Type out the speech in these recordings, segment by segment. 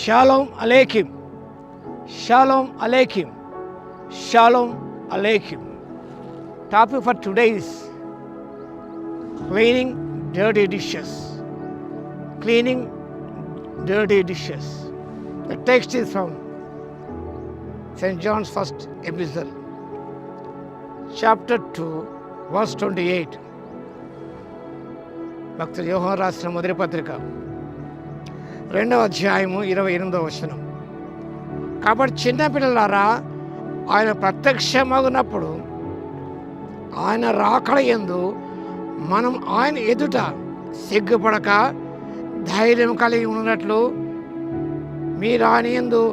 Shalom Aleichem. Shalom Aleichem. Shalom Aleichem. Topic for today is cleaning dirty dishes. Cleaning dirty dishes. The text is from St. John's first epistle, chapter 2, verse 28. భక్తుడు యోహాను రాసిన మొదటి పత్రిక 2వ అధ్యాయము 28వ వచనం. కాబట్టి చిన్నపిల్లలారా, ఆయన ప్రత్యక్షమగునప్పుడు ఆయన రాకడ యందు మనం ఆయన ఎదుట సిగ్గుపడక ధైర్యం కలిగి ఉన్నట్లు మీరు ఆయన యందు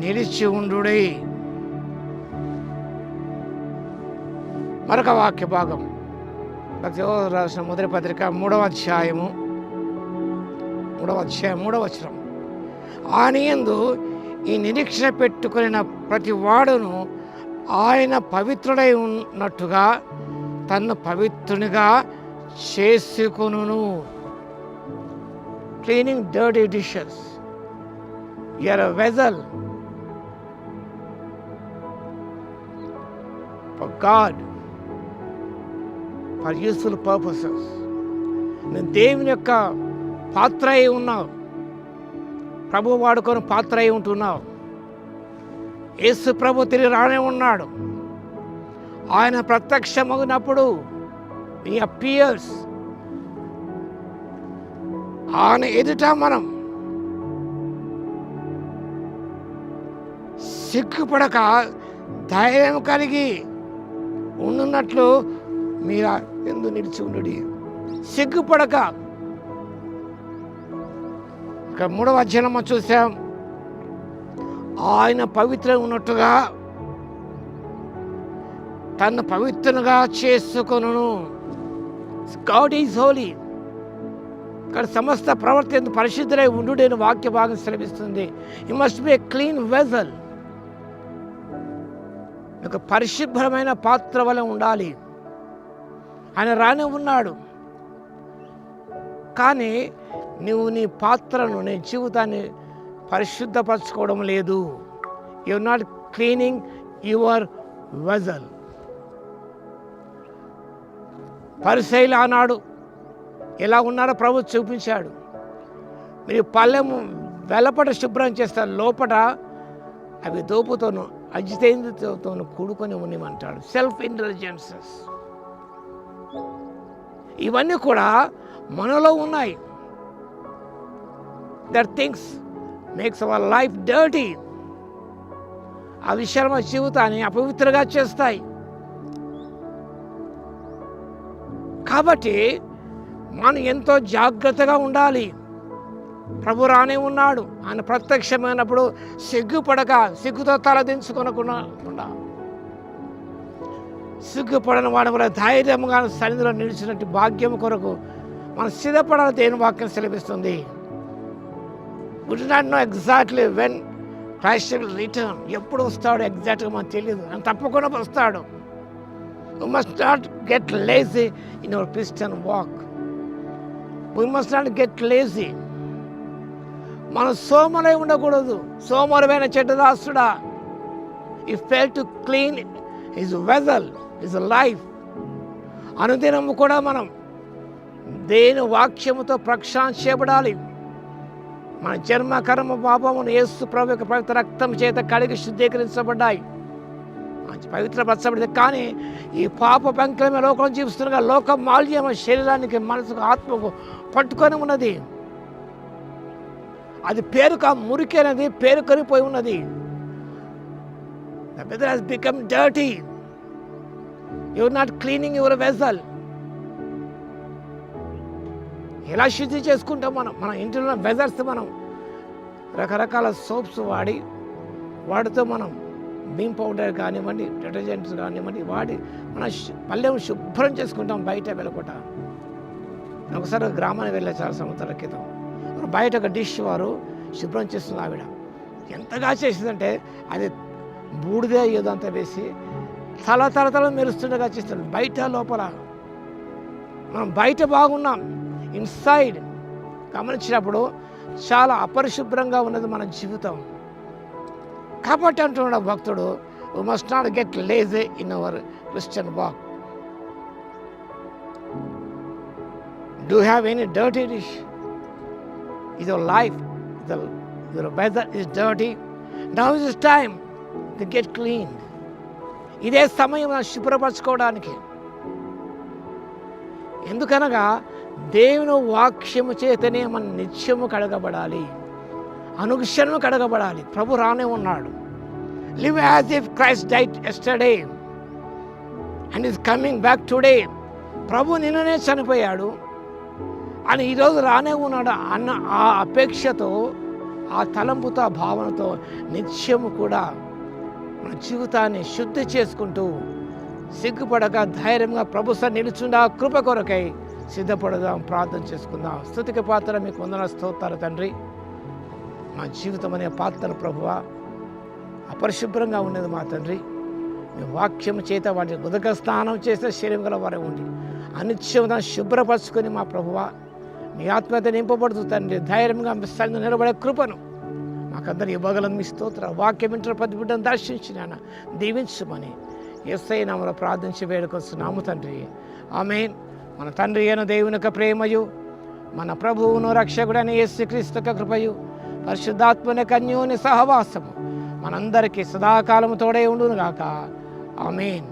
నిలిచి ఉండుడి. మరొక వాక్య భాగం భక్తుడు రాసిన మొదటి పత్రిక 3వ అధ్యాయము 3వ వచనం. ఆయన యందు ఈ నిరీక్షణ పెట్టుకున్న ప్రతి వాడును ఆయన పవిత్రుడై ఉన్నట్టుగా తన్ను పవిత్రునిగా చేసుకొనును. Cleaning dirty dishes. You are a vessel for God, for useful purposes. నేను దేవుని యొక్క పాత్ర అయి ఉన్నావు, ప్రభు వాడుకొని పాత్ర అయి ఉంటున్నావు. యేసు ప్రభు తిరిగి రానే ఉన్నాడు. ఆయన ప్రత్యక్షమగినప్పుడు ఈ అపియర్స్ ఆయన ఎదుట మనం సిగ్గుపడక ధైర్యం కలిగి ఉన్నట్లు మీరు ఎందు నిలిచి ఉండు. సిగ్గుపడక. ఇక 3వ అధ్యాయం చూసాం, ఆయన పవిత్ర ఉన్నట్టుగా తను పవిత్రంగా చేసుకొనును. God is Holi. ఇక్కడ సమస్త ప్రవర్తన పరిశుద్ధులై ఉండు అని వాక్య భాగం సెలవిస్తుంది. You must be a clean vessel. ఒక పరిశుభ్రమైన పాత్ర వలె ఉండాలి. ఆయన రానే ఉన్నాడు, కానీ నువ్వు నీ పాత్రను, నీ జీవితాన్ని పరిశుద్ధపరచుకోవడం లేదు. You are not cleaning your vessel. పరిసయ్యులు ఆనాడు ఎలా ఉన్నారో ప్రభు చూపించాడు. మీరు పళ్ళెము వెలపట శుభ్రం చేస్తారు, లోపట అవి దోపుతోను అజితేంద్రితోను కూడుకొని ఉండమంటాడు. సెల్ఫ్ ఇంటెలిజెన్సెస్ ఇవన్నీ కూడా మనలో ఉన్నాయి. That things makes our life dirty. ఆ విషయాలు మన జీవితాన్ని అపవిత్రంగా చేస్తాయి. కాబట్టి మనం ఎంతో జాగ్రత్తగా ఉండాలి. ప్రభు రానే ఉన్నాడు. ఆయన ప్రత్యక్షమైనప్పుడు సిగ్గుపడక, సిగ్గుతో తలదించుకొనకుండా, సిగ్గుపడని వాడి వల్ల ధైర్యంగా సన్నిధిలో నిలిచినట్టు భాగ్యం కొరకు మనం సిద్ధపడాలి. దేని వాక్యం సెలవిస్తుంది. We do not know exactly when Christ will return. ఎప్పుడు వస్తాడు ఎగ్జాక్ట్గా మనకు తెలియదు. ఆయన తప్పకుండా వస్తాడు. We must not get lazy in our Christian walk. We must not get lazy. మనం సోమరై ఉండకూడదు. సోమరమైన చెడ్డదాసుడా, he failed to clean his vessel, his life. అనుదినము కూడా మనం దేని వాక్యముతో ప్రక్షాళన చేయబడాలి. మన జన్మ కర్మ పాపమును యేసు ప్రభు యొక్క పవిత్ర రక్తం చేత కడిగి శుద్ధీకరించబడ్డాయి, పవిత్రపరచబడింది. కానీ ఈ పాప పంకలమే లోకం జీవిస్తుండగా లోక మాల్యం శరీరానికి, మనసుకు, ఆత్మకు పట్టుకొని ఉన్నది. అది పేరుక మురికి అనేది పేరుకొనిపోయి ఉన్నది. The weather has become dirty. You are not cleaning your vessel. ఎలా శుద్ధి చేసుకుంటాం మనం? మన ఇంట్లో వెజర్స్ మనం రకరకాల సోప్స్ వాడితో మనం బీమ్ పౌడర్ కానివ్వండి, డిటర్జెంట్స్ కానివ్వండి వాడి మన పల్లెం శుభ్రం చేసుకుంటాం బయట వెళ్ళకుండా. ఒకసారి గ్రామానికి వెళ్ళే చాలా సంవత్సరాల క్రితం బయట ఒక డిష్ వారు శుభ్రం చేస్తుంది. ఆవిడ ఎంతగా చేసిందంటే అది బూడిదే ఏదంతా వేసి తల మెరుస్తుండగా చేస్తుంది. బయట లోపల మనం బయట బాగున్నాం, ఇన్సైడ్ గమనించినప్పుడు చాలా అపరిశుభ్రంగా ఉన్నది మన జీవితం. కాబట్టి అంటున్నాడు భక్తుడు, we must not get lazy in our Christian walk. Do have any dirty dish? Is your life, your weather is dirty? Now is the time to get cleaned. ఇదే సమయం మనం శుభ్రపరచుకోవడానికి. ఎందుకనగా దేవుని వాక్యము చేతనే మనం నిత్యము కడగబడాలి, అనుక్షణము కడగబడాలి. ప్రభు రానే ఉన్నాడు. Live as if Christ died yesterday and is coming back today. ప్రభు నిన్ననే చనిపోయాడు అని ఈరోజు రానే ఉన్నాడు అన్న ఆ అపేక్షతో, ఆ తలంపుతో, ఆ భావనతో నిత్యము కూడా మన జీవితాన్ని శుద్ధి చేసుకుంటూ సిగ్గుపడక ధైర్యంగా ప్రభు సన్నిధిలో నిలుచుండా కృప కొరకై సిద్ధపడదాం, ప్రార్థన చేసుకుందాం. స్తుతికి పాత్ర మీకు వందన స్తోత్రాలు తండ్రి. మా జీవితం అనే పాత్ర ప్రభువా అపరిశుభ్రంగా ఉన్నది మా తండ్రి. మీ వాక్యం చేత వాటి ఉదక స్నానం చేస్తే శరీరం గల వారే ఉండి అనిత్యం శుభ్రపరచుకొని మా ప్రభువా మీ ఆత్మీయత నింపబడుతూ తండ్రి ధైర్యంగా మీ సన్నిధిలో నిలబడే కృపను మాకందరూ ఇవ్వగలను. మీ స్తోత్ర వాక్యం ఇంటర్ ప్రతి బిడ్డను దర్శించి నాన్న దీవించమని యేసయ్య నామములో ప్రార్థించి వేడుకొస్తున్నాము తండ్రి. ఆమేన్. మన తండ్రి అయిన దేవుని యొక్క ప్రేమయు, మన ప్రభువును రక్షకుడైన యేసుక్రీస్తు యొక్క కృపయు, పరిశుద్ధాత్మని అన్యోన్య సహవాసము మనందరికీ సదాకాలము తోడే ఉండును గాక. ఆమేన్.